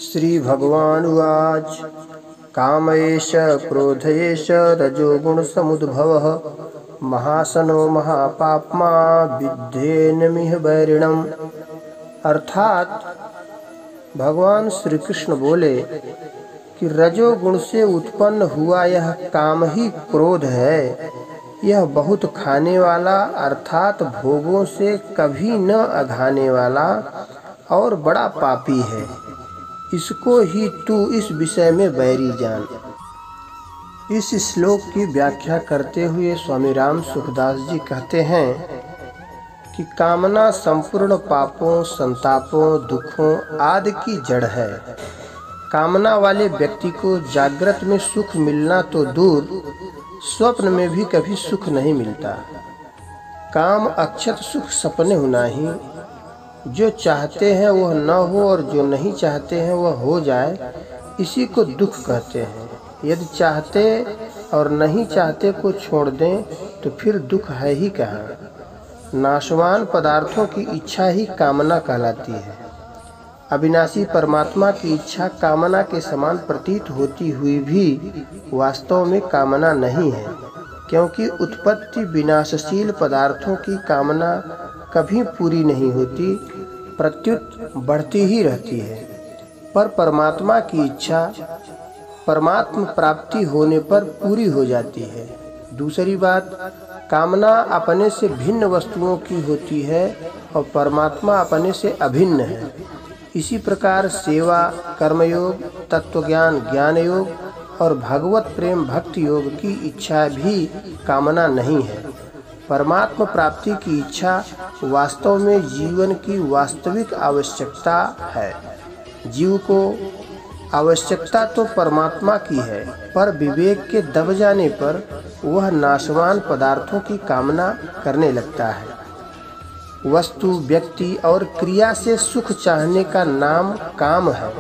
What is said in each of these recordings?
श्री भगवान उवाच कामयेश क्रोधयेश रजोगुण समुद्भवः महासनो महापाप्मा विद्धेनमिह वैरिणम्। अर्थात भगवान श्री कृष्ण बोले कि रजोगुण से उत्पन्न हुआ यह काम ही क्रोध है। यह बहुत खाने वाला अर्थात भोगों से कभी न अघाने वाला और बड़ा पापी है। इसको ही तू इस विषय में बैरी जान। इस श्लोक की व्याख्या करते हुए स्वामी राम सुखदास जी कहते हैं कि कामना संपूर्ण पापों, संतापों, दुखों आदि की जड़ है। कामना वाले व्यक्ति को जागृत में सुख मिलना तो दूर, स्वप्न में भी कभी सुख नहीं मिलता। काम अक्षत सुख सपने होना ही। जो चाहते हैं वह न हो और जो नहीं चाहते हैं वह हो जाए, इसी को दुख कहते हैं। यदि चाहते और नहीं चाहते को छोड़ दें तो फिर दुख है ही कहाँ। नाशवान पदार्थों की इच्छा ही कामना कहलाती है। अविनाशी परमात्मा की इच्छा कामना के समान प्रतीत होती हुई भी वास्तव में कामना नहीं है, क्योंकि उत्पत्ति विनाशशील पदार्थों की कामना कभी पूरी नहीं होती, प्रत्युत बढ़ती ही रहती है। पर परमात्मा की इच्छा परमात्म प्राप्ति होने पर पूरी हो जाती है। दूसरी बात, कामना अपने से भिन्न वस्तुओं की होती है और परमात्मा अपने से अभिन्न है। इसी प्रकार सेवा, कर्मयोग, तत्वज्ञान, ज्ञान योग और भगवत प्रेम भक्ति योग की इच्छा भी कामना नहीं है। परमात्मा प्राप्ति की इच्छा वास्तव में जीवन की वास्तविक आवश्यकता है। जीव को आवश्यकता तो परमात्मा की है, पर विवेक के दब जाने पर वह नाशवान पदार्थों की कामना करने लगता है। वस्तु, व्यक्ति और क्रिया से सुख चाहने का नाम काम है।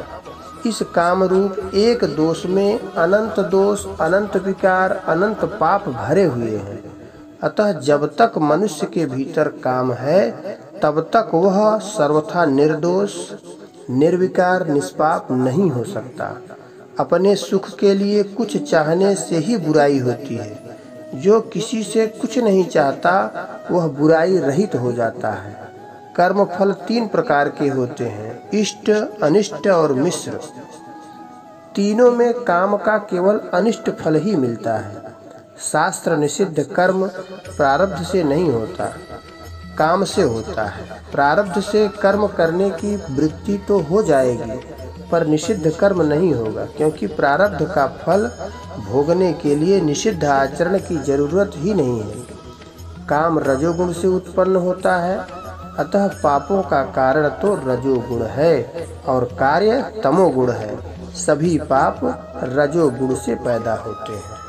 इस काम रूप एक दोष में अनंत दोष, अनंत विकार, अनंत पाप भरे हुए हैं। अतः जब तक मनुष्य के भीतर काम है तब तक वह सर्वथा निर्दोष, निर्विकार, निष्पाप नहीं हो सकता। अपने सुख के लिए कुछ चाहने से ही बुराई होती है। जो किसी से कुछ नहीं चाहता वह बुराई रहित हो जाता है। कर्म फल 3 प्रकार के होते हैं, इष्ट, अनिष्ट और मिश्र। तीनों में काम का केवल अनिष्ट फल ही मिलता है। शास्त्र निषिद्ध कर्म प्रारब्ध से नहीं होता, काम से होता है। प्रारब्ध से कर्म करने की वृत्ति तो हो जाएगी, पर निषिद्ध कर्म नहीं होगा, क्योंकि प्रारब्ध का फल भोगने के लिए निषिद्ध आचरण की जरूरत ही नहीं है। काम रजोगुण से उत्पन्न होता है, अतः पापों का कारण तो रजोगुण है और कार्य तमोगुण है। सभी पाप रजोगुण से पैदा होते हैं।